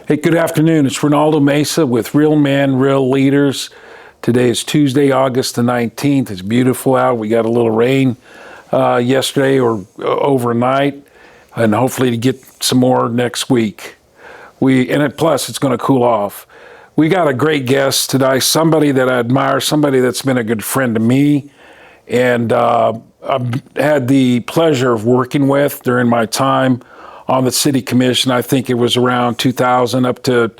Hey, good afternoon. It's Ronaldo Mesa with Real Men, Real Leaders. Today is Tuesday, August the 19th. It's beautiful out. We got a little rain yesterday or overnight, and hopefully to get some more next week. Plus it's going to cool off. We got a great guest today, somebody that I admire, somebody that's been a good friend to me, and I've had the pleasure of working with during my time on the city commission. I think it was around 2000 up to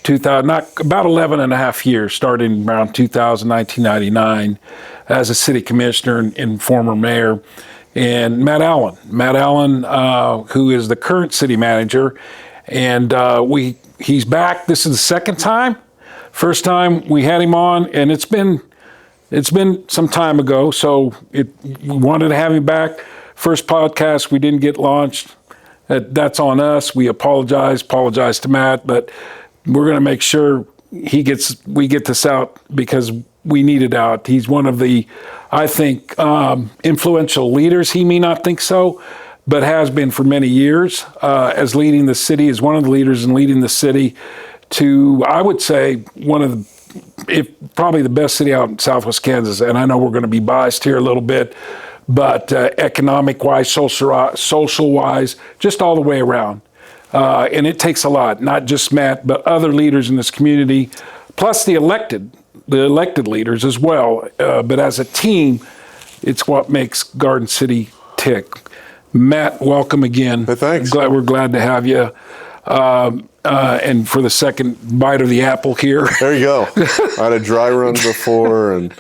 2000, about 11 and a half years, starting around 2000, 1999, as a city commissioner and former mayor. And Matt Allen, who is the current city manager, and he's back. This is the second time. First time we had him on, and it's been some time ago, so we wanted to have him back. First podcast we didn't get launched. That's on us. We apologize to Matt, but we're going to make sure we get this out because we need it out. He's one of the, I think, influential leaders. He may not think so, but has been for many years as leading the city, as one of the leaders in leading the city to, I would say, probably the best city out in Southwest Kansas. And I know we're going to be biased here a little bit, but economic-wise, social-wise, just all the way around. And it takes a lot, not just Matt, but other leaders in this community, plus the elected leaders as well. But as a team, it's what makes Garden City tick. Matt, welcome again. Hey, thanks. We're glad to have you. And for the second bite of the apple here. There you go. I had a dry run before, and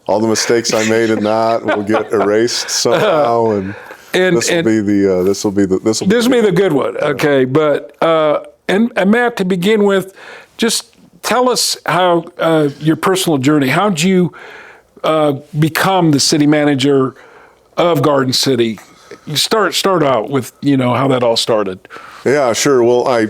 all the mistakes I made in that will get erased somehow, and this will be the good one. Okay, but and Matt, to begin with, just tell us how your personal journey. How'd you become the city manager of Garden City? Start out with how that all started. Yeah, sure. Well, I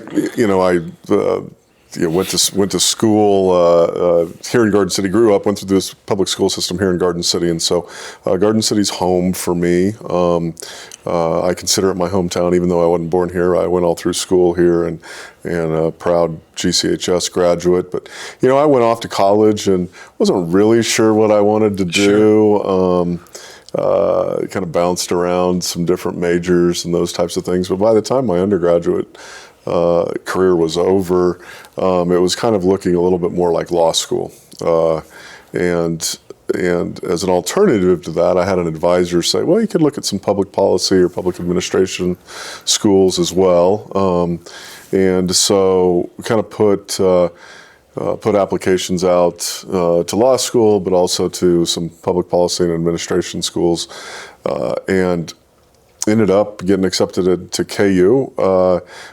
went to school here in Garden City. Grew up, went through this public school system here in Garden City, and so Garden City's home for me. I consider it my hometown, even though I wasn't born here. I went all through school here, and a proud GCHS graduate. But I went off to college and wasn't really sure what I wanted to do. Sure. Kind of bounced around some different majors and those types of things. But by the time my undergraduate career was over, it was kind of looking a little bit more like law school. And as an alternative to that, I had an advisor say, well, you could look at some public policy or public administration schools as well. And so we kind of put applications out to law school, but also to some public policy and administration schools, and ended up getting accepted to KU,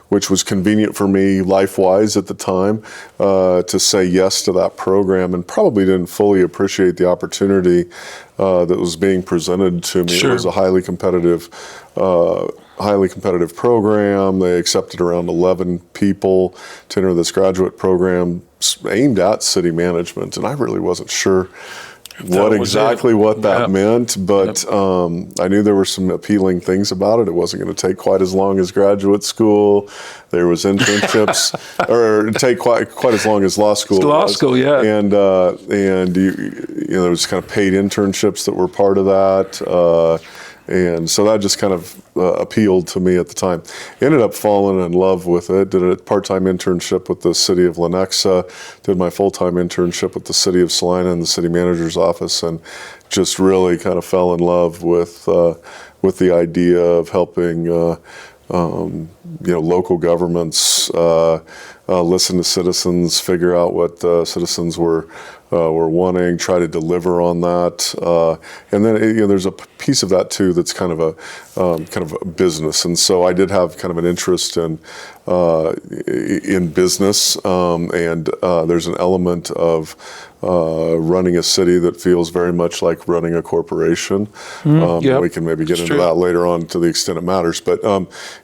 which was convenient for me life-wise at the time to say yes to that program, and probably didn't fully appreciate the opportunity that was being presented to me. Sure. It was a highly competitive program. They accepted around 11 people to enter this graduate program aimed at city management, and I really wasn't sure what that meant, but I knew there were some appealing things about it. It wasn't going to take quite as long as graduate school. There was internships, or take quite as long as law school. Law school, yeah. And there was kind of paid internships that were part of that. And so that just kind of appealed to me at the time. Ended up falling in love with it. Did a part-time internship with the city of Lenexa. Did my full-time internship with the city of Salina in the city manager's office, and just really kind of fell in love with the idea of helping local governments listen to citizens, figure out what citizens were wanting, try to deliver on that, and then there's a piece of that too that's kind of a business, and so I did have kind of an interest in business, and there's an element of running a city that feels very much like running a corporation. Yep. We can maybe get into that later on to the extent it matters, but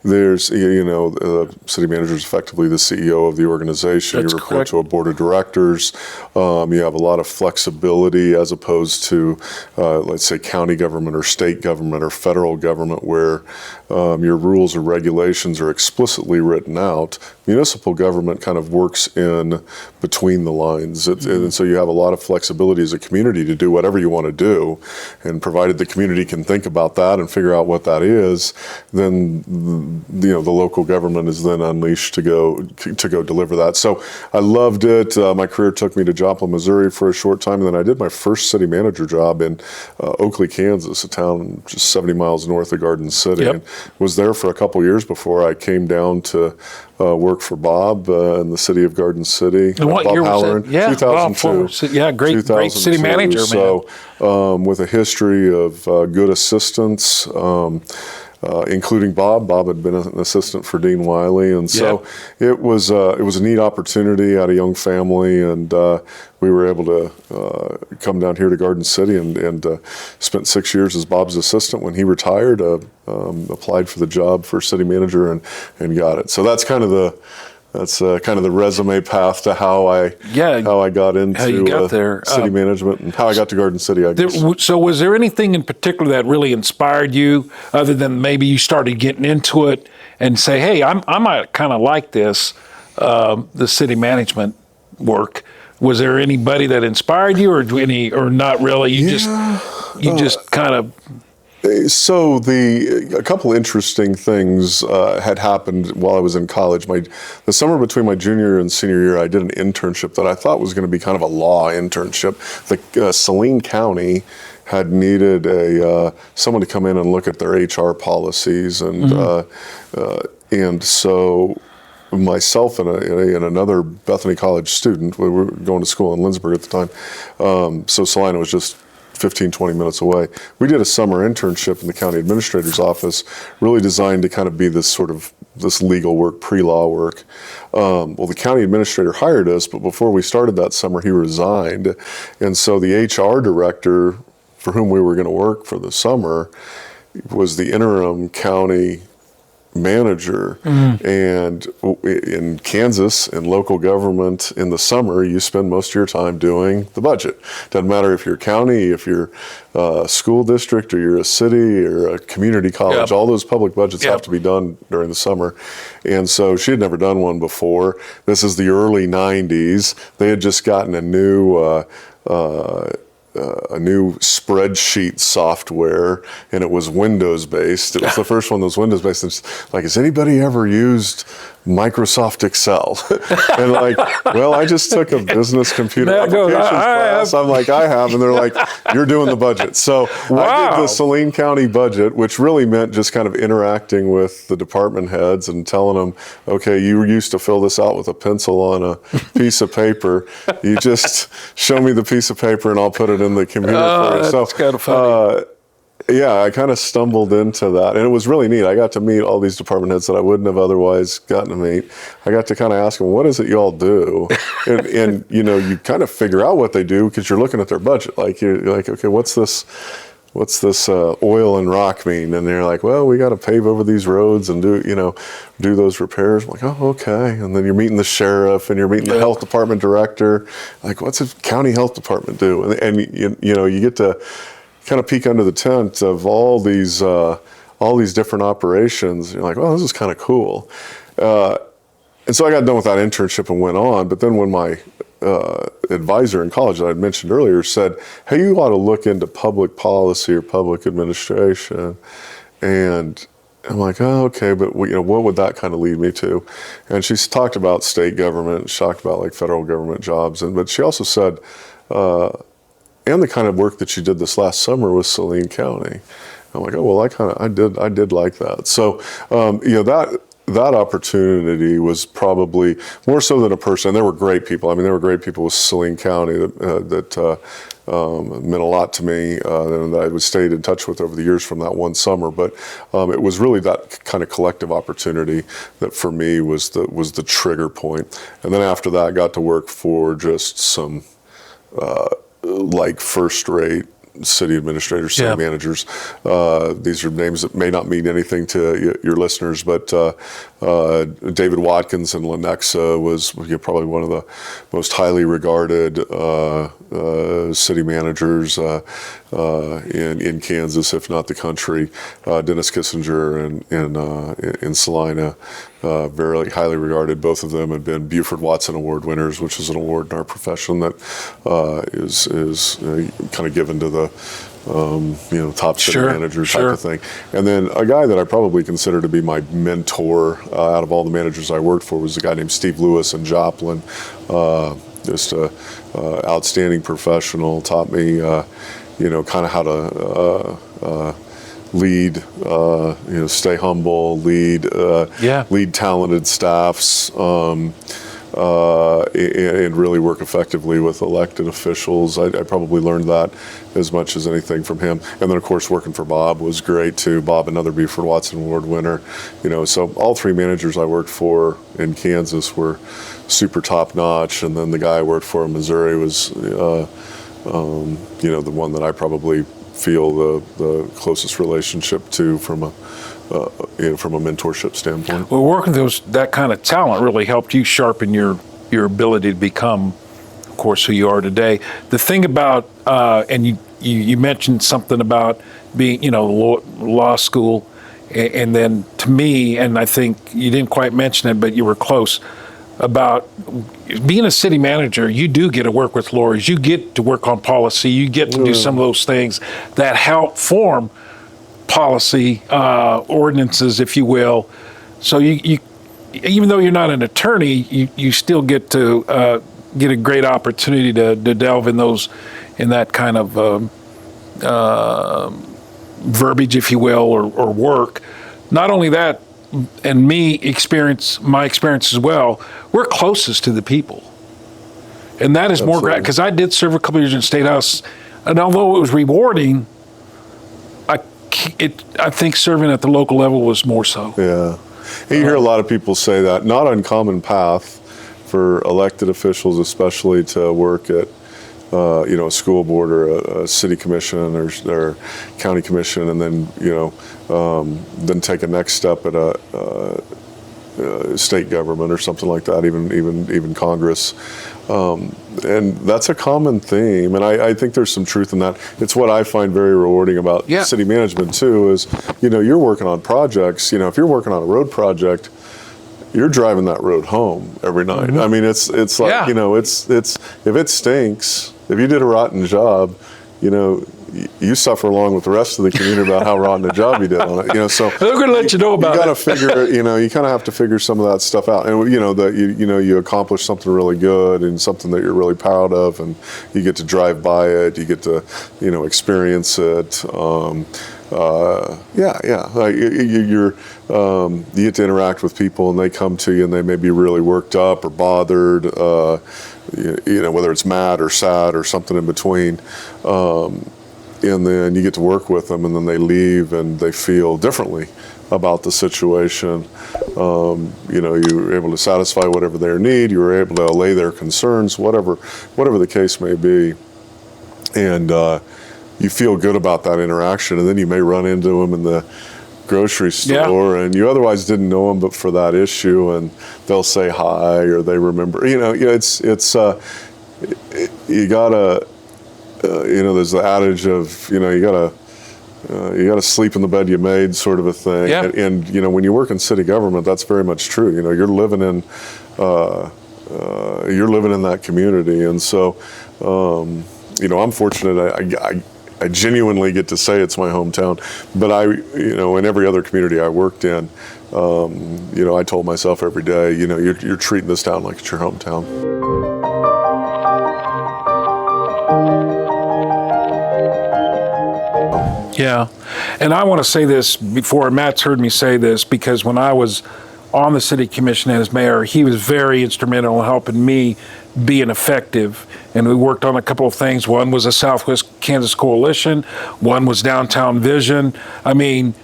there's the city manager is effectively the CEO of the organization. That's You report correct. to a board of directors. You have a lot of flexibility as opposed to, let's say, county government or state government or federal government, where your rules or regulations are explicitly written out. Municipal government kind of works in between the lines. And so you have a lot of flexibility as a community to do whatever you want to do. And provided the community can think about that and figure out what that is, then the local government is then unleashed to go deliver that. So I loved it. My career took me to Joplin, Missouri for a short time, and then I did my first city manager job in Oakley, Kansas, a town just 70 miles north of Garden City. Yep. And was there for a couple years before I came down to work for Bob in the city of Garden City. And what Bob year was Halloran, that? Yeah, 2002. Bob, yeah, great city 2002. manager, man. So with a history of good assistants, including Bob. Bob had been an assistant for Dean Wiley, and so it was a neat opportunity. I had a young family, and we were able to come down here to Garden City and spent 6 years as Bob's assistant. When he retired, applied for the job for city manager and got it. So that's kind of the resume path to how I got into how you got there. city management and how I got to Garden City, I guess. So was there anything in particular that really inspired you, other than maybe you started getting into it and say, hey, I might kind of like this, the city management work? Was there anybody that inspired you, or not really? You just kind of. So a couple interesting things had happened while I was in college. The summer between my junior and senior year, I did an internship that I thought was going to be kind of a law internship. Saline County had needed someone to come in and look at their HR policies, and so myself and another Bethany College student, we were going to school in Lindsborg at the time, so Salina was just 15, 20 minutes away. We did a summer internship in the county administrator's office, really designed to kind of be this legal work, pre-law work. Well, the county administrator hired us, but before we started that summer, he resigned. And so the HR director for whom we were going to work for the summer was the interim county manager. And in Kansas, in local government, in the summer, you spend most of your time doing the budget. Doesn't matter if you're a county, if you're a school district, or you're a city, or a community college. All those public budgets have to be done during the summer. And so she had never done one before. This is the early 90s. They had just gotten a new spreadsheet software, and it was Windows based. It was the first one that was Windows based. And it's like, has anybody ever used Microsoft Excel? And like, well, I just took a business computer applications class. I'm like, I have. And they're like, you're doing the budget. So I did the Saline County budget, which really meant just kind of interacting with the department heads and telling them, okay, you used to fill this out with a pencil on a piece of paper. You just show me the piece of paper and I'll put it in the computer for you. That's kind of funny. I kind of stumbled into that, and it was really neat. I got to meet all these department heads that I wouldn't have otherwise gotten to meet. I got to kind of ask them, what is it you all do? and you kind of figure out what they do because you're looking at their budget. Like, you're like, okay, what's this oil and rock mean? And they're like, well, we got to pave over these roads and do those repairs. I'm like, oh, okay. And then you're meeting the sheriff and you're meeting the health department director. Like, what's a county health department do? And you get to kind of peek under the tent of all these different operations. You're like, well, this is kind of cool. And so I got done with that internship and went on. But then when my advisor in college that I mentioned earlier said, hey, you ought to look into public policy or public administration. And I'm like, oh, okay, but what would that kind of lead me to? And she talked about state government, she talked about like federal government jobs, but she also said, and the kind of work that she did this last summer with Saline County. I'm like, oh, well, I did like that. So, that opportunity was probably more so than a person. And there were great people. I mean, there were great people with Saline County that meant a lot to me, and I stayed in touch with over the years from that one summer. But it was really that kind of collective opportunity that for me was the trigger point. And then after that, I got to work for just some like first-rate city administrators, city Yeah. managers. These are names that may not mean anything to your listeners, but David Watkins in Lenexa was probably one of the most highly regarded city managers in Kansas, if not the country. Dennis Kissinger in Salina, very highly regarded. Both of them have been Buford Watson Award winners, which is an award in our profession that is kind of given to the top city manager type of thing. And then a guy that I probably consider to be my mentor out of all the managers I worked for was a guy named Steve Lewis in Joplin. Just a outstanding professional, taught me kind of how to lead, stay humble, lead talented staffs, and really work effectively with elected officials. I probably learned that as much as anything from him. And then, of course, working for Bob was great too. Bob, another Buford Watson Award winner. So all three managers I worked for in Kansas were super top notch. And then the guy I worked for in Missouri was, the one that I probably feel the closest relationship to from a mentorship standpoint. Well, working with that kind of talent really helped you sharpen your ability to become, of course, who you are today. The thing about, and you mentioned something about being, law school, and then to me, and I think you didn't quite mention it, but you were close, about being a city manager. You do get to work with lawyers. You get to work on policy. You get to do some of those things that help form policy, ordinances, if you will. So you even though you're not an attorney, you still get to get a great opportunity to delve in that kind of verbiage, if you will, or work. Not only that, and my experience as well, we're closest to the people. And that is more great, because I did serve a couple of years in the State House, and although it was rewarding, I think serving at the local level was more so. Yeah. And you hear a lot of people say that. Not uncommon path for elected officials, especially to work at a school board or a city commission or county commission, and then then take a next step at a state government or something like that, even Congress. And that's a common theme, and I think there's some truth in that. It's what I find very rewarding about city management too, is you're working on projects. If you're working on a road project, you're driving that road home every night. I mean, it's like it's if it stinks, if you did a rotten job, you suffer along with the rest of the community about how rotten a job you did on it. So they're going to let you know about it. You got to figure, you kind of have to figure some of that stuff out. And that you accomplish something really good and something that you're really proud of, and you get to drive by it, you get to experience it. Like you get to interact with people, and they come to you, and they may be really worked up or bothered. Whether it's mad or sad or something in between. And then you get to work with them, and then they leave and they feel differently about the situation. You're able to satisfy whatever their need. You were able to allay their concerns, whatever the case may be. And you feel good about that interaction. And then you may run into them in the grocery store, and you otherwise didn't know them, but for that issue, and they'll say hi, or they remember. It's you gotta. There's the adage of, you gotta sleep in the bed you made, sort of a thing. Yeah. And when you work in city government, that's very much true. You're living in that community, and so I'm fortunate. I genuinely get to say it's my hometown, but in every other community I worked in, I told myself every day, you're treating this town like it's your hometown. Yeah, and I want to say this before Matt's heard me say this, because when I was on the city commission as mayor, he was very instrumental in helping me be an effective. And we worked on a couple of things. One was a Southwest Kansas Coalition. One was Downtown Vision. I mean,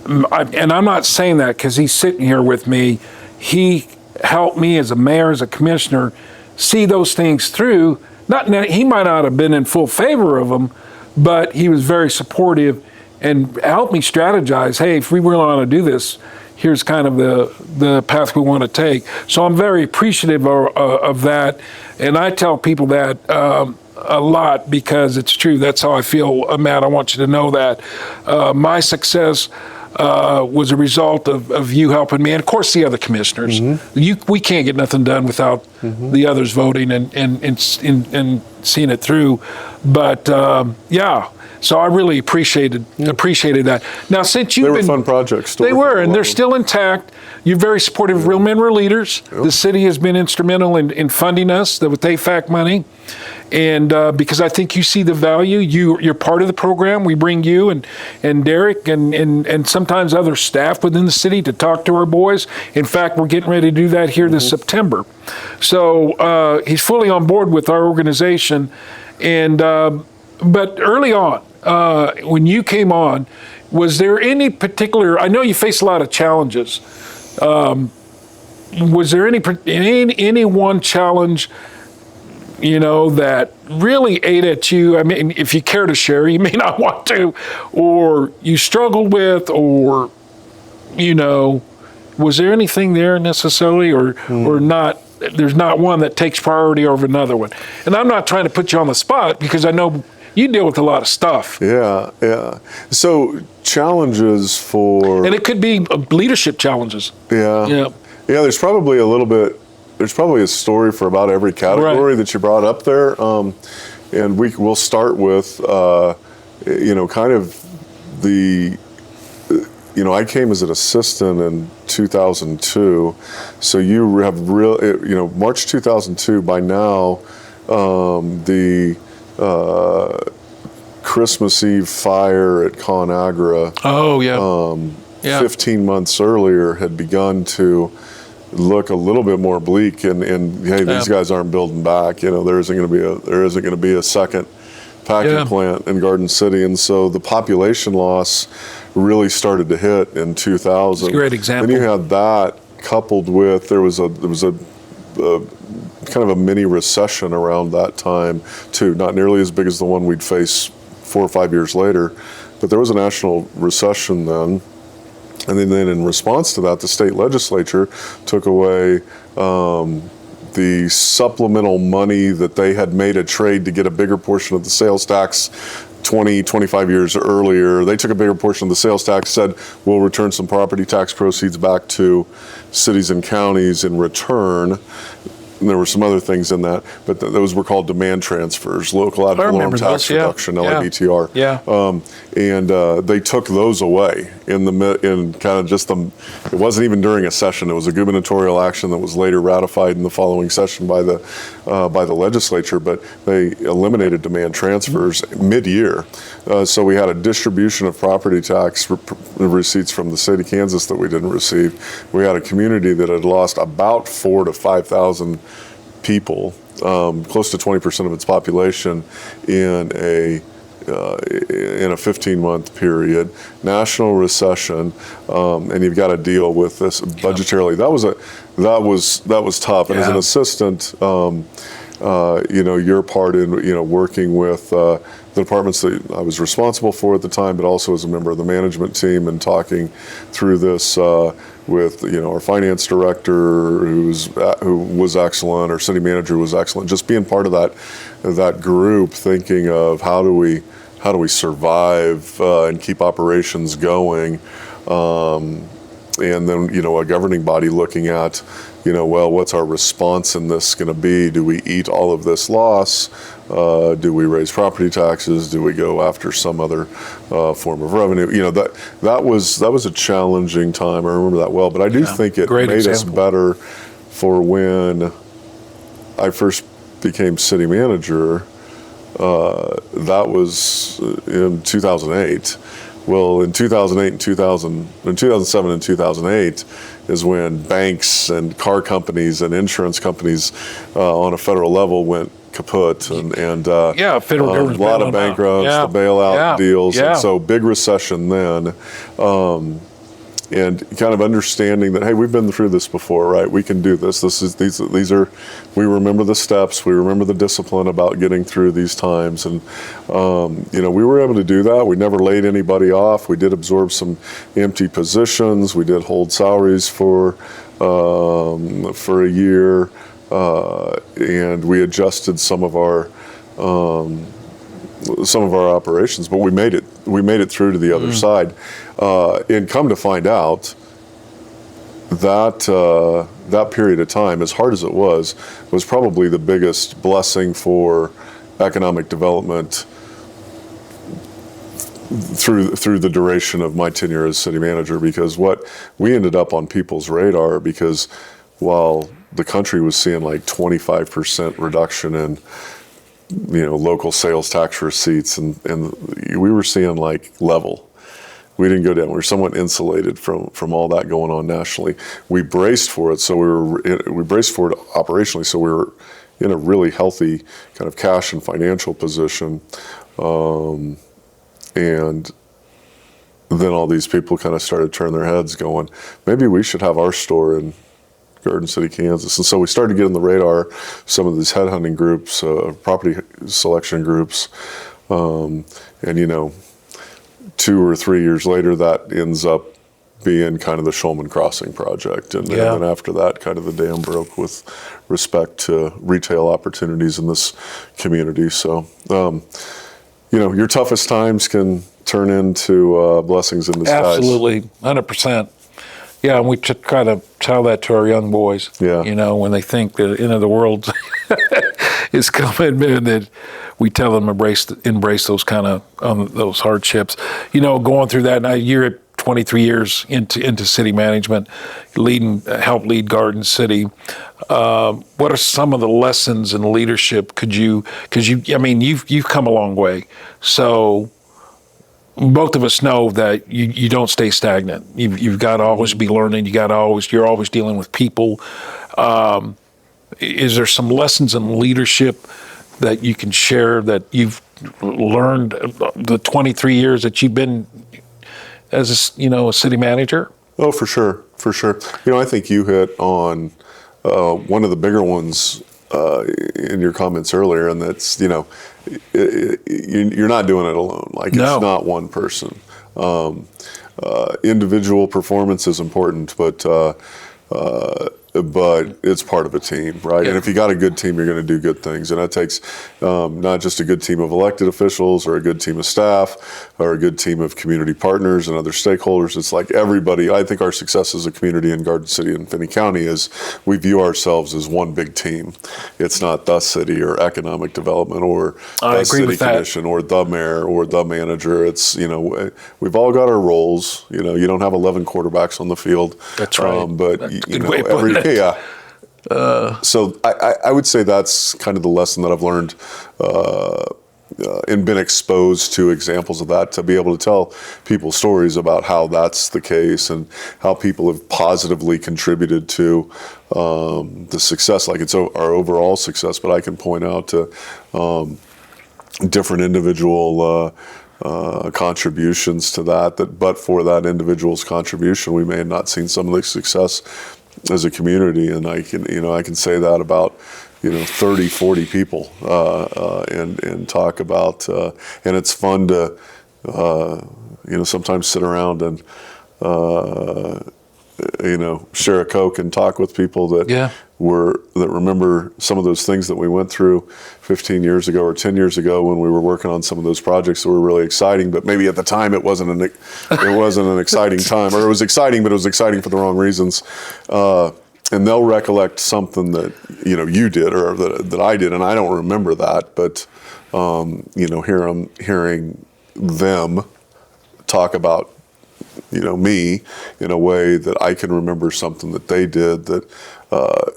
and I'm not saying that because he's sitting here with me. He helped me as a mayor, as a commissioner, see those things through. He might not have been in full favor of them, but he was very supportive and helped me strategize. Hey, if we really want to do this, here's kind of the path we want to take. So I'm very appreciative of that, and I tell people that a lot because it's true. That's how I feel, Matt. I want you to know that my success was a result of you helping me, and of course the other commissioners. We can't get nothing done without the others voting and seeing it through. But yeah. So I really appreciated that. Now, since you've They were been fun projects. they were, and they're still intact. You're very supportive of Real Men, Real Leaders. The city has been instrumental in funding us with AFAC money, and because I think you see the value. You're part of the program. We bring you and Derek and sometimes other staff within the city to talk to our boys. In fact, we're getting ready to do that here this September. So he's fully on board with our organization, and but early on. When you came on, was there any particular? I know you faced a lot of challenges. Was there any one challenge, that really ate at you? I mean, if you care to share, you may not want to, or you struggled with, or was there anything there necessarily, or not? There's not one that takes priority over another one. And I'm not trying to put you on the spot because I know you deal with a lot of stuff. Yeah. So challenges for... And it could be leadership challenges. Yeah. There's probably a story for about every category that you brought up there. And we'll start with, kind of the... I came as an assistant in 2002. So you have March 2002, by now, the Christmas Eve fire at ConAgra. Oh, yeah. 15 months earlier had begun to look a little bit more bleak, and hey, these guys aren't building back. There isn't going to be a second packing plant in Garden City, and so the population loss really started to hit in 2000. That's a great example. Then you had that coupled with there was a kind of a mini recession around that time too, not nearly as big as the one we'd face 4 or 5 years later, but there was a national recession then. And then in response to that, the state legislature took away the supplemental money that they had made a trade to get a bigger portion of the sales tax 20, 25 years earlier. They took a bigger portion of the sales tax, said we'll return some property tax proceeds back to cities and counties in return. And there were some other things in that, but those were called demand transfers, local ad valorem tax reduction, LADTR. And they took those away in kind of just it wasn't even during a session. It was a gubernatorial action that was later ratified in the following session by the legislature. But they eliminated demand transfers mid-year. So we had a distribution of property tax receipts from the state of Kansas that we didn't receive. We had a community that had lost about 4,000 to 5,000 people, close to 20% of its population, in a 15-month period, national recession, and you've got to deal with this budgetarily. That was tough. And as an assistant, your part in working with the departments that I was responsible for at the time, but also as a member of the management team and talking through this with our finance director, who was excellent, our city manager was excellent. Just being part of that group, thinking of how do we survive and keep operations going, and then a governing body looking at what's our response in this going to be? Do we eat all of this loss? Do we raise property taxes? Do we go after some other form of revenue? That was a challenging time. I remember that well, but I do think it made us better for when I first became city manager. That was in 2008. Well, in 2007 and 2008 is when banks and car companies and insurance companies on a federal level went kaput, and federal a lot of bankrupts, the bailout deals, and so big recession then. and kind of understanding that, hey, we've been through this before, right? We can do this. These are, we remember the steps, we remember the discipline about getting through these times, and we were able to do that. We never laid anybody off. We did absorb some empty positions. We did hold salaries for a year, and we adjusted some of our operations, but we made it through to the other side, and come to find out that that period of time, as hard as it was probably the biggest blessing for economic development through the duration of my tenure as city manager, because what we ended up on people's radar, because while the country was seeing like 25% reduction in local sales tax receipts, and we were seeing like level. We didn't go down. We were somewhat insulated from all that going on nationally. We braced for it, so we braced for it operationally, so we were in a really healthy kind of cash and financial position. And then all these people kind of started to turn their heads going, maybe we should have our store in Garden City, Kansas. And so we started getting the radar, some of these headhunting groups, property selection groups. And 2 or 3 years later, that ends up being kind of the Shulman Crossing project. And then after that, kind of the dam broke with respect to retail opportunities in this community. So, your toughest times can turn into blessings in disguise. Absolutely, 100%. Yeah, and we try to tell that to our young boys. Yeah. When they think the end of the world is coming, and that we tell them embrace those kind of those hardships. Going through that, now you're at 23 years into city management, help lead Garden City. What are some of the lessons in leadership? You've come a long way. So both of us know that you don't stay stagnant. You've got to always be learning. You're always dealing with people. Is there some lessons in leadership that you can share that you've learned the 23 years that you've been as a city manager? Oh, for sure. I think you hit on one of the bigger ones in your comments earlier, and that's you're not doing it alone. Like, No. It's not one person. Individual performance is important, but it's part of a team, right? Yeah. And if you got a good team, you're going to do good things. And that takes not just a good team of elected officials or a good team of staff or a good team of community partners and other stakeholders. It's like everybody. I think our success as a community in Garden City and Finney County is we view ourselves as one big team. It's not the city or economic development or the city commission or the mayor or the manager. It's, we've all got our roles. You don't have 11 quarterbacks on the field. That's right. But That's a good way of putting it. Yeah. So I would say that's kind of the lesson that I've learned and been exposed to examples of that, to be able to tell people stories about how that's the case and how people have positively contributed to the success. Like, it's our overall success, but I can point out to different individual contributions to that, but for that individual's contribution, we may have not seen some of the success as a community. And I can say that about 30, 40 people, and talk about, and it's fun to sometimes sit around and share a Coke and talk with people that remember some of those things that we went through 15 years ago or 10 years ago when we were working on some of those projects that were really exciting, but maybe at the time it wasn't an exciting time, or it was exciting, but it was exciting for the wrong reasons. And they'll recollect something that you did or that I did, and I don't remember that, but hearing them talk about me in a way that I can remember something that they did, that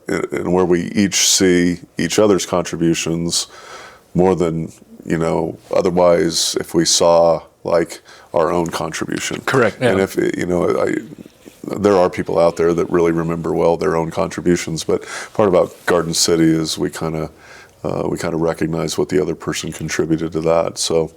and where we each see each other's contributions more than otherwise if we saw like our own contribution. Correct. Yeah. And if there are people out there that really remember well their own contributions, but part about Garden City is we kind of recognize what the other person contributed to that. So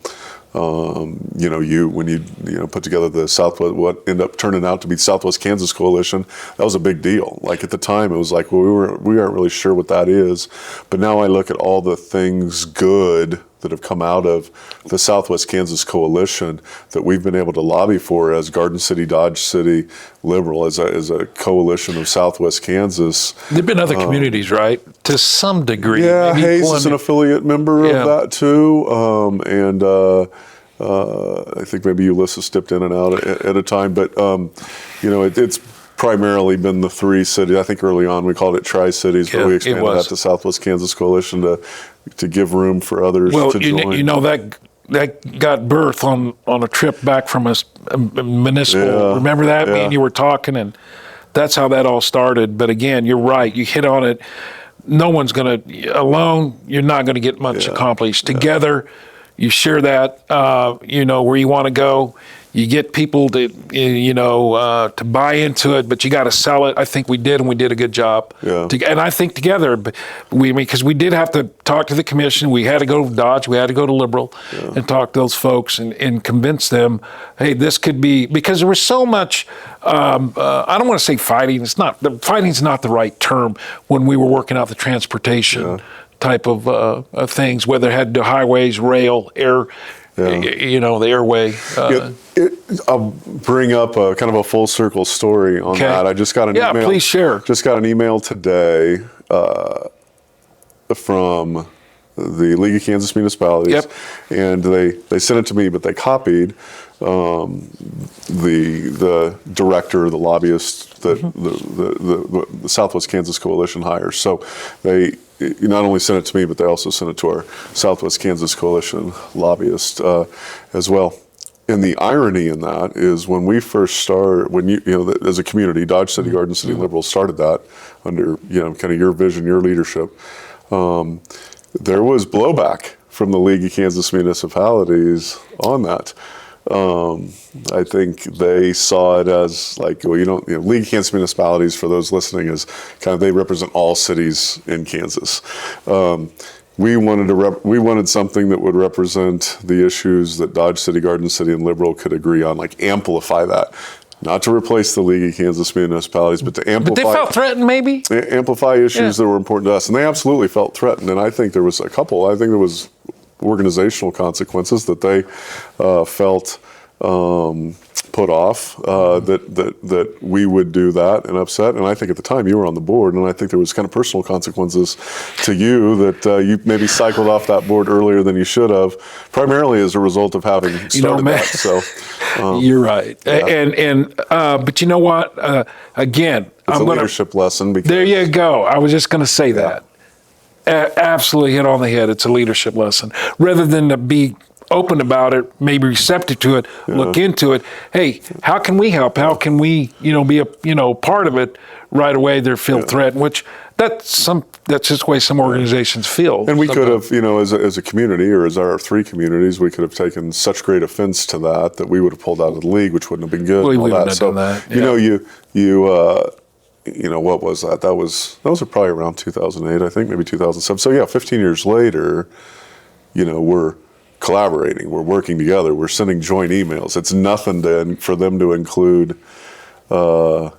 When you put together the Southwest, what ended up turning out to be Southwest Kansas Coalition, that was a big deal. Like at the time, it was like, well, we aren't really sure what that is, but now I look at all the things good that have come out of the Southwest Kansas Coalition that we've been able to lobby for as Garden City, Dodge City Liberal, as a coalition of Southwest Kansas. There've been other communities, right? To some degree. Yeah, Maybe Hayes one- is an affiliate member Yeah. of that too, and I think maybe Ulysses dipped in and out at a time, but it's primarily been the three cities. I think early on we called it Tri-Cities, Yeah, but we it expanded was. that to Southwest Kansas Coalition to give room for others Well, to join. that got birth on a trip back from a municipal. Yeah, Remember that? Me yeah. and you were talking, and that's how that all started. But again, you're right. You hit on it. No one's going to, alone, you're not going to get much accomplished. Together, you share that, where you want to go. You get people to buy into it, but you got to sell it. I think we did, and we did a good job. Yeah. And I think together, because we did have to talk to the commission. We had to go to Dodge. We had to go to Liberal and talk to those folks and convince them, hey, this could be, because there was so much, I don't want to say fighting. Fighting's not the right term when we were working out the transportation type of things, whether it had to highways, rail, air, the airway. I'll bring up a kind of a full circle story on Okay. that. I just got an email. Yeah, please share. Just got an email today from the League of Kansas Municipalities, Yep. and they sent it to me, but they copied the director, the lobbyist that the Southwest Kansas Coalition hires. So they not only sent it to me, but they also sent it to our Southwest Kansas Coalition lobbyist as well. And the irony in that is when we first started, as a community, Dodge City, Garden City Liberals started that under, kind of your vision, your leadership, there was blowback from the League of Kansas Municipalities on that. I think they saw it as like, well, League of Kansas Municipalities, for those listening, is kind of, they represent all cities in Kansas. We wanted something that would represent the issues that Dodge City, Garden City, and Liberal could agree on, like amplify that. Not to replace the League of Kansas Municipalities, but to amplify. But they felt threatened, maybe? Amplify issues that were important to us. And they absolutely felt threatened. And I think there was a couple. I think there was organizational consequences that they felt put off, that we would do that and upset. And I think at the time you were on the board, and I think there was kind of personal consequences to you that you maybe cycled off that board earlier than you should have, primarily as a result of having started that. So you're right. And but you know what? Again, it's a leadership lesson. Because there you go. I was just going to say that. Absolutely hit on the head. It's a leadership lesson. Rather than to be open about it, maybe receptive to it, look into it. Hey, how can we help? How can we, be a, part of it right away? They feel threatened, which that's just the way some organizations feel. And we could have, as a community, or as our three communities, we could have taken such great offense to that we would have pulled out of the league, which wouldn't have been good. We and all wouldn't that. have So, done that. what was that? Those are probably around 2008, I think, maybe 2007. So 15 years later, we're collaborating, we're working together, we're sending joint emails. It's nothing for them to include, our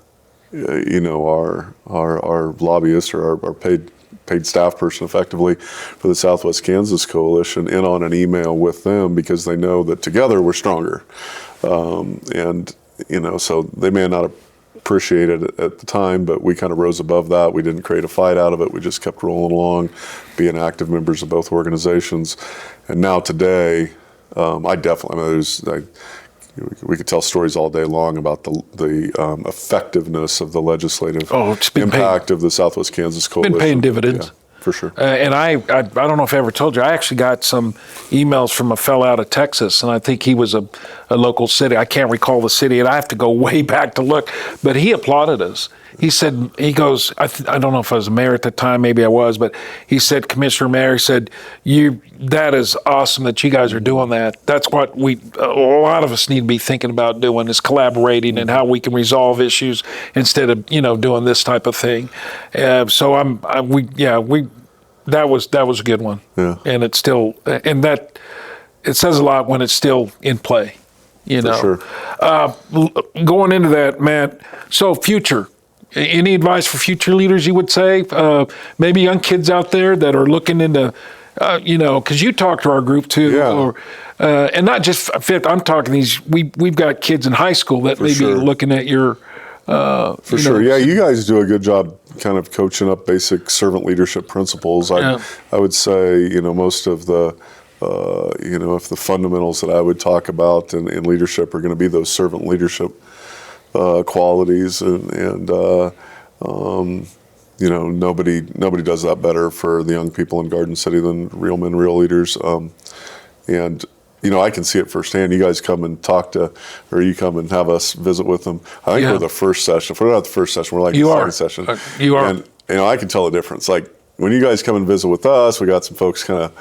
lobbyist or our paid staff person, effectively, for the Southwest Kansas Coalition, in on an email with them, because they know that together we're stronger. So they may not appreciate it at the time, but we kind of rose above that. We didn't create a fight out of it. We just kept rolling along, being active members of both organizations. And now today, we could tell stories all day long about the effectiveness of the legislative impact of the Southwest Kansas Coalition. Been paying dividends. Yeah, for sure. And I don't know if I ever told you, I actually got some emails from a fellow out of Texas, and I think he was a local city. I can't recall the city, and I have to go way back to look, but he applauded us. He goes, I don't know if I was mayor at the time, maybe I was, but he said, Commissioner Mayor, he said, that is awesome that you guys are doing that. That's what a lot of us need to be thinking about doing, is collaborating and how we can resolve issues instead of, doing this type of thing. So that was a good one. Yeah. And it's still, and that, it says a lot when it's still in play. You know, sure. Going into that, Matt. So future. Any advice for future leaders? You would say maybe young kids out there that are looking into, because you talk to our group too, Yeah. and not just fifth. I'm talking these. We've got kids in high school that may sure. be looking at your. For sure. Yeah, you guys do a good job kind of coaching up basic servant leadership principles. I would say, most of the, if the fundamentals that I would talk about in leadership are going to be those servant leadership qualities. And nobody does that better for the young people in Garden City than Real Men, Real Leaders. And I can see it firsthand. You guys come and talk to, or you come and have us visit with them. I think we're the first session. If we're not the first session, we're like the second session. You are. And, I can tell the difference. Like, when you guys come and visit with us, we got some folks kind of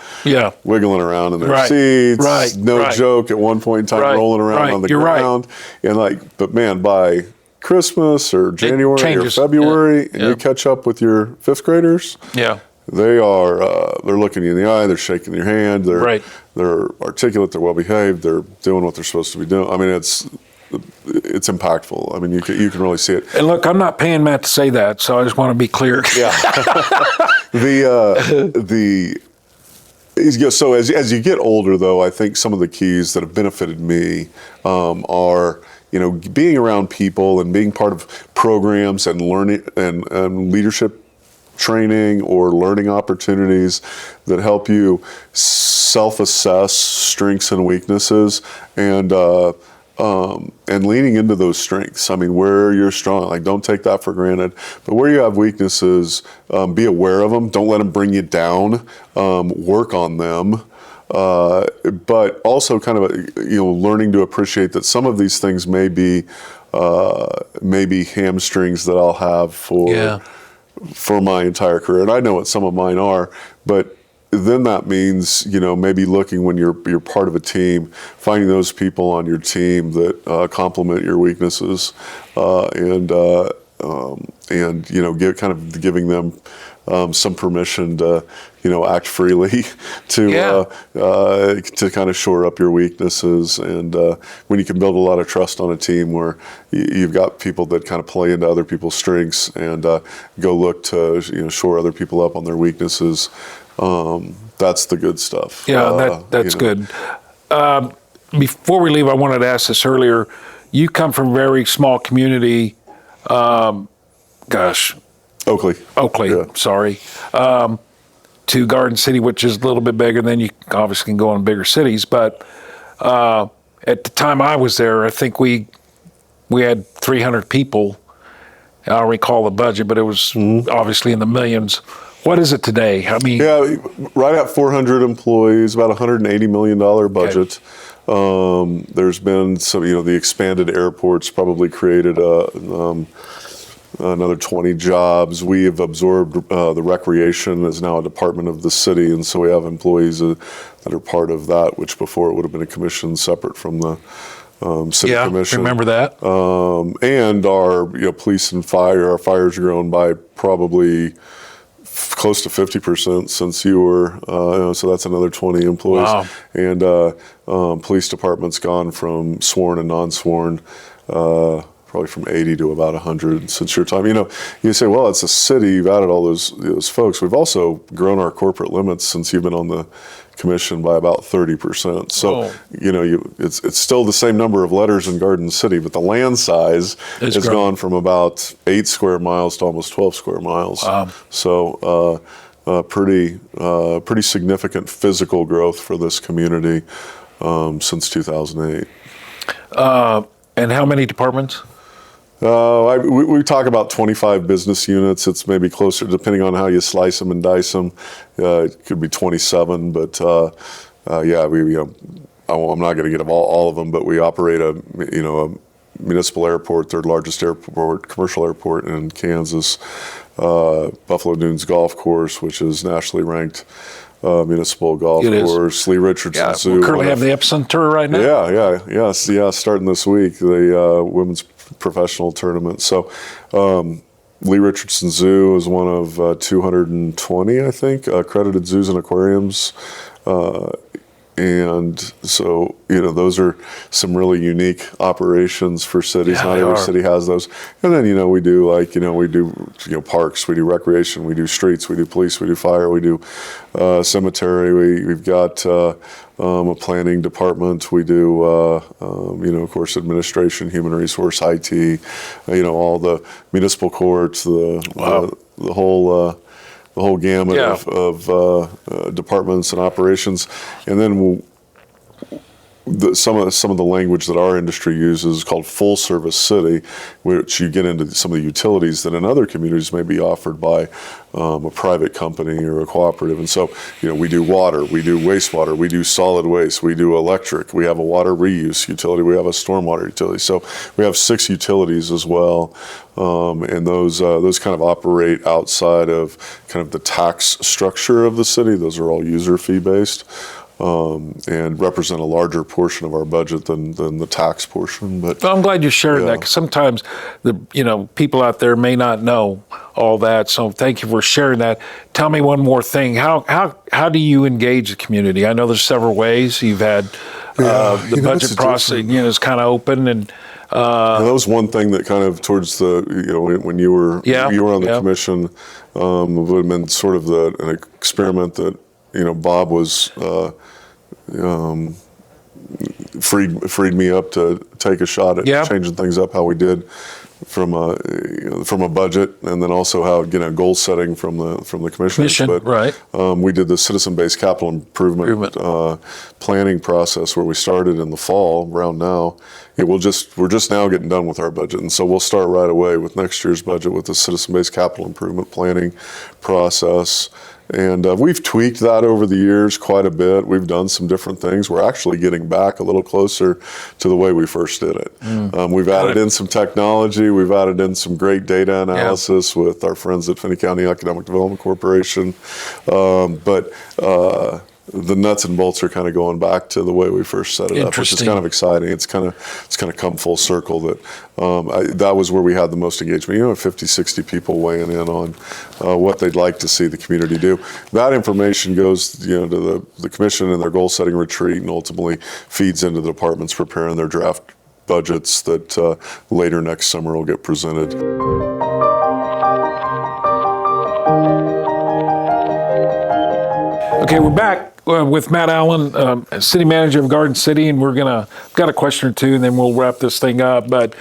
wiggling around in their seats. Right. No joke, at one point in time, rolling around on the ground. And but man, by Christmas or January or February, and you catch up with your fifth graders, they are, they're looking you in the eye, they're shaking your hand, they're articulate, they're well behaved, they're doing what they're supposed to be doing. I mean, it's impactful. I mean, you can really see it. And look, I'm not paying Matt to say that, so I just want to be clear. Yeah. So as you get older, though, I think some of the keys that have benefited me are, being around people and being part of programs and learning and leadership training or learning opportunities that help you self-assess strengths and weaknesses and leaning into those strengths. I mean, where you're strong, like, don't take that for granted. But where you have weaknesses, be aware of them. Don't let them bring you down. Work on them. But also kind of, learning to appreciate that some of these things may be hamstrings that I'll have for my entire career. And I know what some of mine are, but then that means, maybe looking when you're part of a team, finding those people on your team that complement your weaknesses, and giving them some permission to, act freely, to kind of shore up your weaknesses. And when you can build a lot of trust on a team where you've got people that kind of play into other people's strengths and go look to shore other people up on their weaknesses. That's the good stuff. Yeah, that's good. Before we leave, I wanted to ask this earlier. You come from a very small community. Oakley. Sorry. To Garden City, which is a little bit bigger. Then you obviously can go on bigger cities. But at the time I was there, I think we had 300 people. I don't recall the budget, but it was obviously in the millions. What is it today? I mean, right at 400 employees, about $180 million budget. Okay. There's been some, the expanded airports probably created another 20 jobs. We have absorbed the recreation is now a department of the city, and so we have employees that are part of that, which before it would have been a commission separate from the city commission. Remember that. And our police and fire, our fire's grown by probably close to 50% since you were, so that's another 20 employees. Wow. And police department's gone from sworn and non-sworn, probably from 80 to about 100 since your time. You say, well, it's a city, you've added all those folks. We've also grown our corporate limits since you've been on the commission by about 30%. So, it's still the same number of letters in Garden City, but the land size has gone from about 8 square miles to almost 12 square miles. Wow. So, pretty significant physical growth for this community since 2008. And how many departments? We talk about 25 business units. It's maybe closer, depending on how you slice them and dice them. It could be 27, but I'm not going to get all of them. But we operate a municipal airport, third largest airport, commercial airport in Kansas. Buffalo Dunes Golf Course, which is nationally ranked municipal golf course. Lee Richardson Zoo. We currently have the Epson Tour right now. Yeah, starting this week, the women's professional tournament. So Lee Richardson Zoo is one of 220, I think, accredited zoos and aquariums and so, those are some really unique operations for cities. Yeah, Not they every are. city has those. And then, we do we do parks, we do recreation, we do streets, we do police, we do fire, we do cemetery. We've got a planning department. We do, of course, administration, human resource, IT, all the municipal courts, Wow. the whole gamut Yeah. of departments and operations. And then some of the language that our industry uses is called full service city, which you get into some of the utilities that in other communities may be offered by a private company or a cooperative. And so, we do water, we do wastewater, we do solid waste, we do electric, we have a water reuse utility, we have a stormwater utility. So we have 6 utilities as well, and those kind of operate outside of kind of the tax structure of the city. Those are all user fee based. And represent a larger portion of our budget than the tax portion. But Well, I'm glad you're sharing Yeah. that, 'cause sometimes the people out there may not know all that. So thank you for sharing that. Tell me one more thing. How do you engage the community? I know there's several ways. You've had the it's budget process, is kind of open, and and that was one thing that kind of towards the when you were Yeah, on the yeah. commission, would have been sort of an experiment that Bob was. Freed me up to take a shot at Yeah. changing things up how we did from a budget, and then also how goal setting from the commissioners. Commission, right. We did the citizen-based capital improvement planning process where we started in the fall. Around now, we're just now getting done with our budget, and so we'll start right away with next year's budget with the citizen-based capital improvement planning process. And we've tweaked that over the years quite a bit. We've done some different things. We're actually getting back a little closer to the way we first did it. We've added in some technology. We've added in some great data analysis with our friends at Finney County Economic Development Corporation. But the nuts and bolts are kind of going back to the way we first set it up, which is Interesting. kind of exciting. It's kind of come full circle that that was where we had the most engagement. 50, 60 people weighing in on what they'd like to see the community do. That information goes, to the commission and their goal setting retreat, and ultimately feeds into the departments preparing their draft budgets that later next summer will get presented. Okay, we're back with Matt Allen, City Manager of Garden City, and got a question or two, and then we'll wrap this thing up. But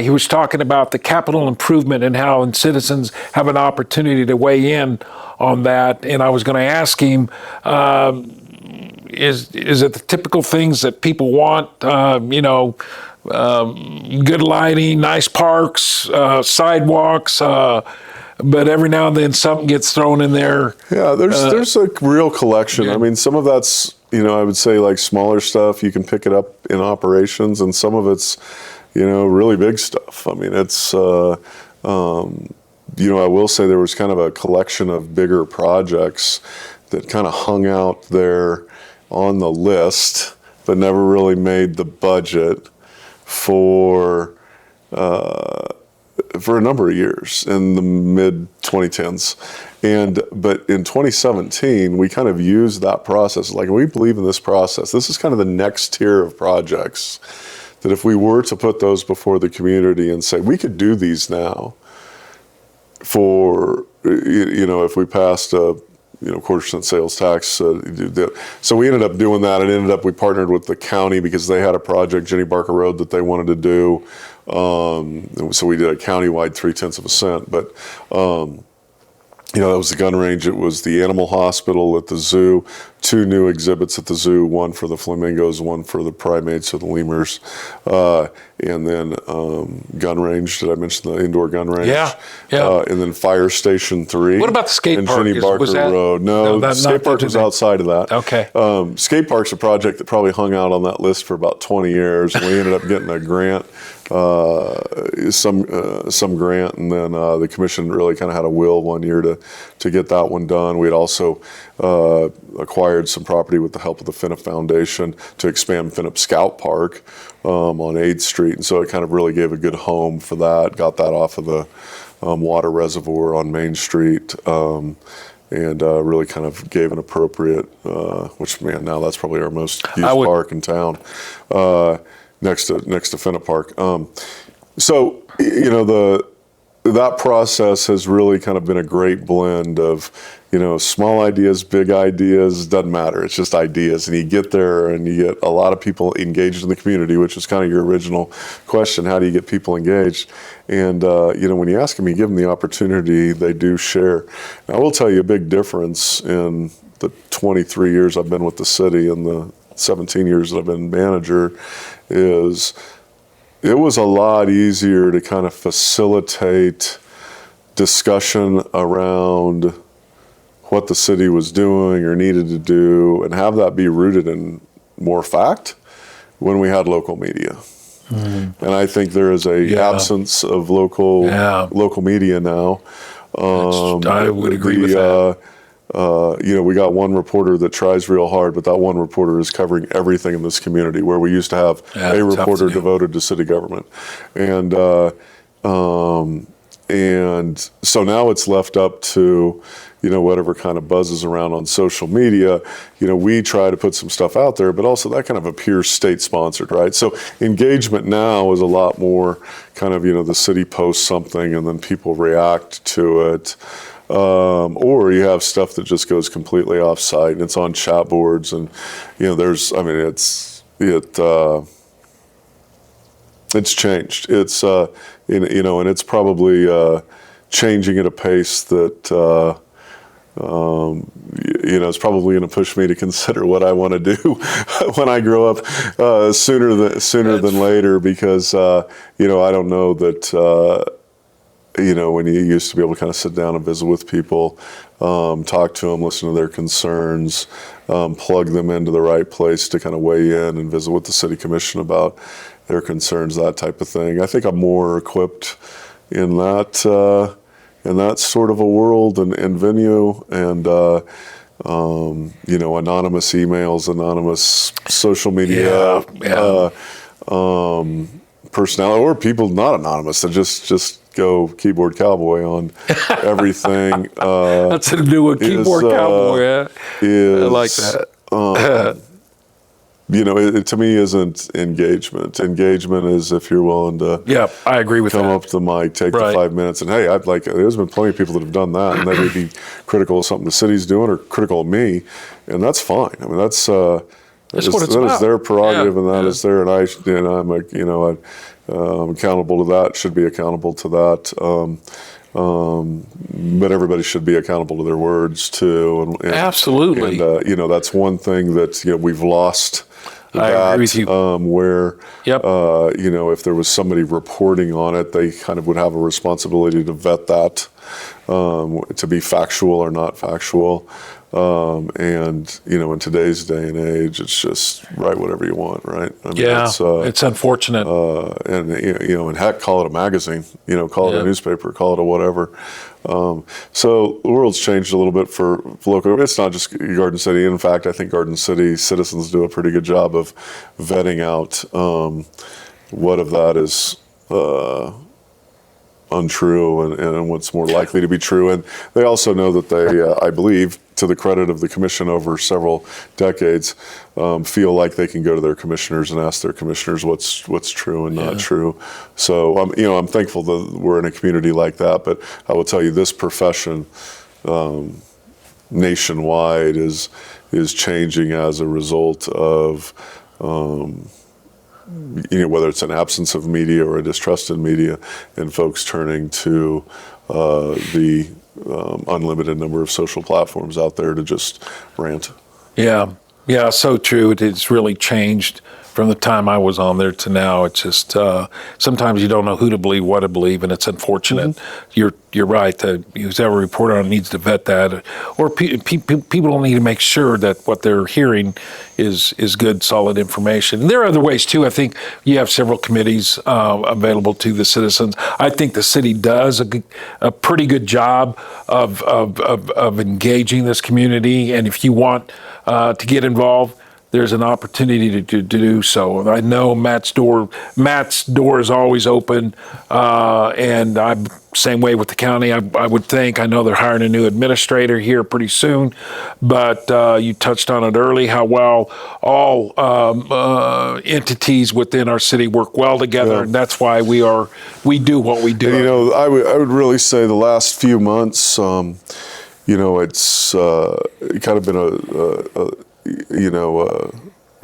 he was talking about the capital improvement and how citizens have an opportunity to weigh in on that. And I was going to ask him, is it the typical things that people want? Good lighting, nice parks, sidewalks. But every now and then something gets thrown in there. Yeah, there's a real collection. Yeah. I mean, some of that's, I would say like smaller stuff, you can pick it up in operations, and some of it's, really big stuff. I mean, it's, I will say there was kind of a collection of bigger projects that kind of hung out there on the list, but never really made the budget for a number of years in the mid 2010s. But in 2017, we kind of used that process. Like, we believe in this process. This is kind of the next tier of projects that if we were to put those before the community and say, we could do these now for, if we passed a, quarter-cent sales tax. So we ended up doing that. We partnered with the county because they had a project, Jenny Barker Road, that they wanted to do. So we did a countywide 0.3%. But that was the gun range. It was the animal hospital at the zoo, 2 new exhibits at the zoo, one for the flamingos, one for the primates or the lemurs, and then gun range. Did I mention the indoor gun range? Yeah. And then Fire Station 3. What about the skate and park? Jenny Barker Was that- Road. No, not the skate park that was today. outside of that. Okay. Skate park's a project that probably hung out on that list for about 20 years. We ended up getting a grant, some grant, and then the commission really kind of had a will one year to get that one done. We had also acquired some property with the help of the Finnip Foundation to expand Finnip Scout Park on 8th Street, and so it kind of really gave a good home for that. Got that off of the water reservoir on Main Street. really kind of gave an appropriate, which man, now that's probably our most used park in town, next to Fennet Park. So that process has really kind of been a great blend of, small ideas, big ideas, doesn't matter. It's just ideas. And you get there and you get a lot of people engaged in the community, which was kind of your original question. How do you get people engaged? And, when you ask them, you give them the opportunity, they do share. Now, I will tell you a big difference in the 23 years I've been with the city and the 17 years that I've been manager is it was a lot easier to kind of facilitate discussion around what the city was doing or needed to do and have that be rooted in more fact when we had local media. Mm-hmm. And I think there is a absence of local media now. I would agree with that. We got one reporter that tries real hard, but that one reporter is covering everything in this community, where we used to have a reporter devoted to city government. And so now it's left up to, whatever kind of buzzes around on social media. We try to put some stuff out there, but also that kind of appears state-sponsored, right? So engagement now is a lot more kind of, the city posts something and then people react to it. Or you have stuff that just goes completely off-site and it's on chat boards and, it's changed. It's, and it's probably changing at a pace that, it's probably going to push me to consider what I want to do when I grow up sooner than later, because, I don't know that, when you used to be able to kind of sit down and visit with people, talk to them, listen to their concerns, plug them into the right place to kind of weigh in and visit with the city commission about their concerns, that type of thing. I think I'm more equipped in that sort of a world and venue, and anonymous emails, anonymous social media personality, or people not anonymous that just go keyboard cowboy on everything. That's a new one, keyboard cowboy. I like that. It to me isn't engagement. Engagement is if you're willing to I agree with come that. up to the mic, take the 5 minutes, and hey, there's been plenty of people that have done that, and they may be critical of something the city's doing or critical of me, and that's fine. I mean, that's what it's about. That is their prerogative, and that is there, and I'm accountable to that, should be accountable to that. But everybody should be accountable to their words too. And absolutely. And, that's one thing that, we've lost. I agree with you. Where, if there was somebody reporting on it, they kind of would have a responsibility to vet that, to be factual or not factual. And, in today's day and age, it's just write whatever you want, right? I mean, it's unfortunate. And heck, call it a magazine, call it a newspaper, call it a whatever. So the world's changed a little bit for local. It's not just Garden City. In fact, I think Garden City citizens do a pretty good job of vetting out what of that is untrue and what's more likely to be true. And they also know that they, I believe, to the credit of the commission over several decades, feel like they can go to their commissioners and ask their commissioners what's true and not true. So I'm thankful that we're in a community like that. But I will tell you, this profession nationwide is changing as a result of whether it's an absence of media or a distrust in media, and folks turning to the unlimited number of social platforms out there to just rant. Yeah, so true. It's really changed from the time I was on there to now. It's just sometimes you don't know who to believe, what to believe, and it's unfortunate. Mm-hmm. You're right. Whoever reported on it needs to vet that, or people need to make sure that what they're hearing is good, solid information. And there are other ways too. I think you have several committees available to the citizens. I think the city does a pretty good job of engaging this community. And if you want to get involved, there's an opportunity to do so. And I know Matt's door is always open, and I'm same way with the county. I would think. I know they're hiring a new administrator here pretty soon, but you touched on it early how well all entities within our city work well together, and that's why we do what we do. And, I would really say the last few months, it's kind of been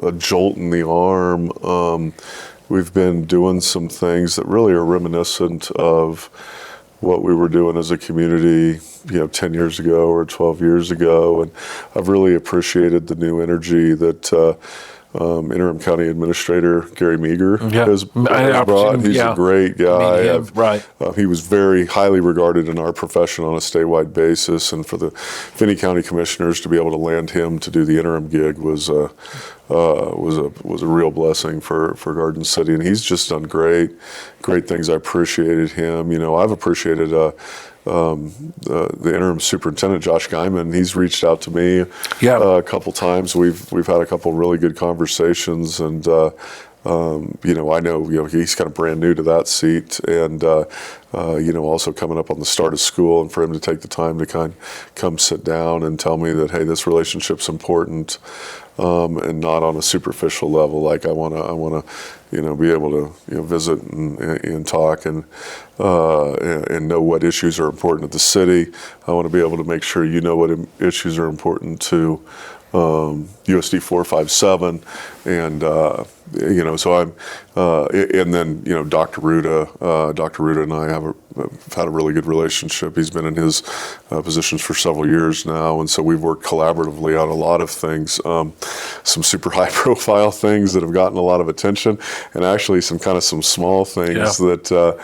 a jolt in the arm. We've been doing some things that really are reminiscent of what we were doing as a community, 10 years ago or 12 years ago. And I've really appreciated the new energy that Interim County Administrator Gary Meager has brought. He's a great guy. He was very highly regarded in our profession on a statewide basis, and for the Finney County Commissioners to be able to land him to do the interim gig was a real blessing for Garden City, and he's just done great things. I appreciated him. I've appreciated the interim superintendent, Josh Guyman. He's reached out to me a couple times. We've had a couple really good conversations, and I know he's kind of brand new to that seat, and also coming up on the start of school, and for him to take the time to come sit down and tell me that, hey, this relationship's important, and not on a superficial level. Like I want to be able to visit and talk and know what issues are important to the city. I want to be able to make sure what issues are important to USD 457, and so I'm, and then Dr. Ruda and I have had a really good relationship. He's been in his positions for several years now, and so we've worked collaboratively on a lot of things, some super high profile things that have gotten a lot of attention, and actually some small things that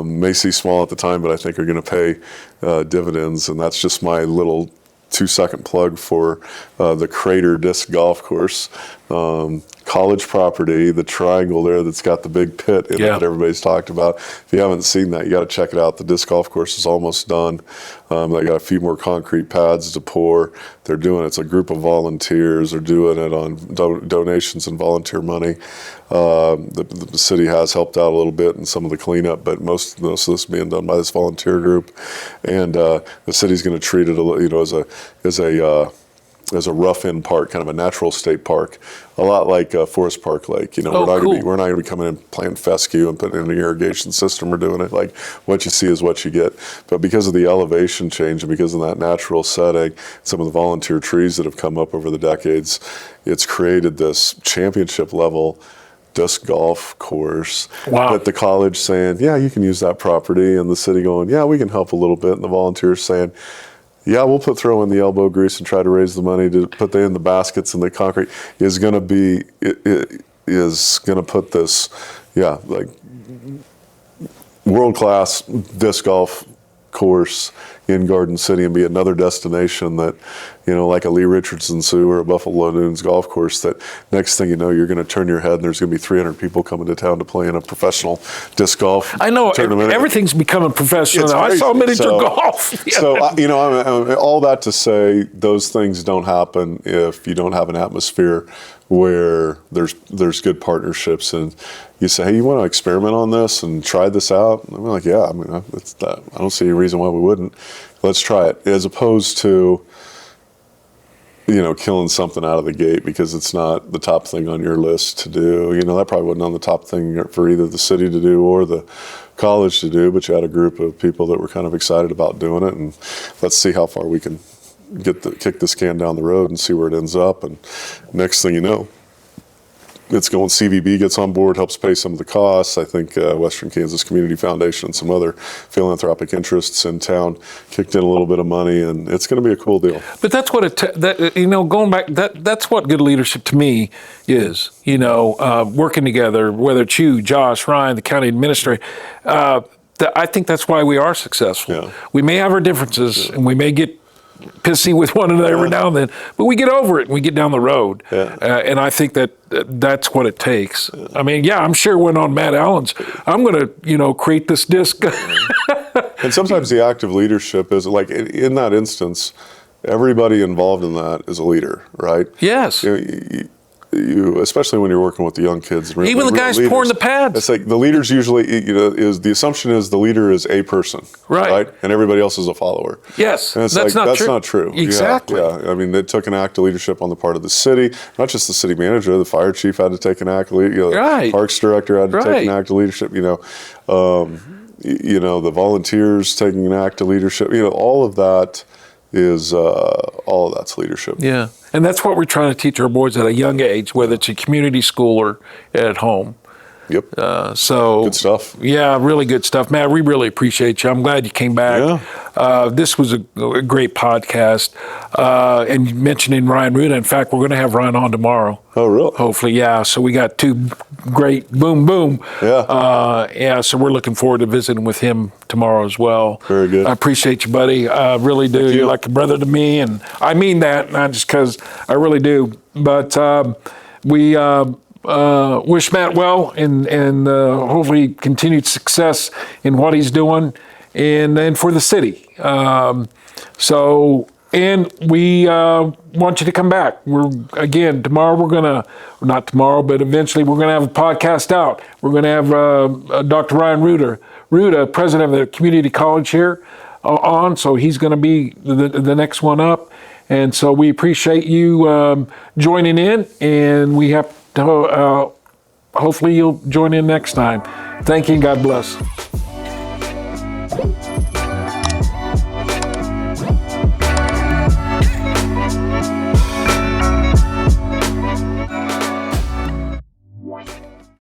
may seem small at the time, but I think are going to pay dividends. And that's just my little 2-second plug for the Crater Disc Golf Course. College property, the triangle there that's got the big pit in it that everybody's talked about. If you haven't seen that, you got to check it out. The disc golf course is almost done. They got a few more concrete pads to pour. They're doing it's a group of volunteers. They're doing it on donations and volunteer money. The city has helped out a little bit in some of the cleanup, but most of this being done by this volunteer group. And the city's going to treat it as a rough-in park, kind of a natural state park, a lot like Forest Park Lake. We're not going to be coming in and playing fescue and putting in an irrigation system. We're doing it like what you see is what you get. But because of the elevation change and because of that natural setting, some of the volunteer trees that have come up over the decades, it's created this championship level disc golf course. Wow. That the college saying, yeah, you can use that property, and the city going, yeah, we can help a little bit, and the volunteers saying, yeah, we'll throw in the elbow grease and try to raise the money to put in the baskets and the concrete is going to put this, like world-class disc golf course in Garden City and be another destination that, like a Lee Richardson Zoo or a Buffalo Dunes golf course, that next thing you know, you're going to turn your head and there's going to be 300 people coming to town to play in a professional disc golf tournament. Everything's becoming professional now. I saw miniature golf. All that to say, those things don't happen if you don't have an atmosphere where there's good partnerships, and you say, hey, you want to experiment on this and try this out? And I'm like, yeah, I don't see any reason why we wouldn't. Let's try it, as opposed to killing something out of the gate because it's not the top thing on your list to do. That probably wasn't on the top thing for either the city to do or the college to do, but you had a group of people that were kind of excited about doing it, and let's see how far we can kick this can down the road and see where it ends up. And next thing you know, it's going, CVB gets on board, helps pay some of the costs. I think Western Kansas Community Foundation and some other philanthropic interests in town kicked in a little bit of money, and it's going to be a cool deal. But that's what going back, that's what good leadership to me is. Working together, whether it's you, Josh, Ryan, the county administrator. I think that's why we are successful. Yeah. We may have our differences, and we may get pissy with one another every now and then, but we get over it and we get down the road. And I think that's what it takes. I'm sure when on Matt Allen's, I'm going to, create this disc. And sometimes the active leadership is like, in that instance, everybody involved in that is a leader, right? Yes. especially when you're working with the young kids. Even the guys pouring the pads. It's like the leaders usually, is the assumption is the leader is a person, right? And everybody else is a follower. Yes, and it's that's not true. Exactly. Yeah. I mean, it took an act of leadership on the part of the city, not just the city manager. The fire chief had to take an act. The parks director had to take an act of leadership. The volunteers taking an act of leadership. All of that is all of that's leadership. Yeah, and that's what we're trying to teach our boys at a young age, whether it's a community school or at home. Yep. So good stuff. Yeah, really good stuff, Matt. We really appreciate you. I'm glad you came back. Yeah. This was a great podcast. And mentioning Ryan Ruda. In fact, we're going to have Ryan on tomorrow. Oh, really? Hopefully, yeah. So we got two great boom. Yeah. So we're looking forward to visiting with him tomorrow as well. Very good. I appreciate you, buddy. I really do. Thank you. You're like a brother to me, and I mean that not just because I really do. But we wish Matt well and hopefully continued success in what he's doing and for the city. And we want you to come back. Tomorrow not tomorrow, but eventually we're going to have a podcast out. We're going to have Dr. Ryan Ruda, president of the community college here, on. So he's going to be the next one up. And so we appreciate you joining in, and we have to, hopefully you'll join in next time. Thank you and God bless.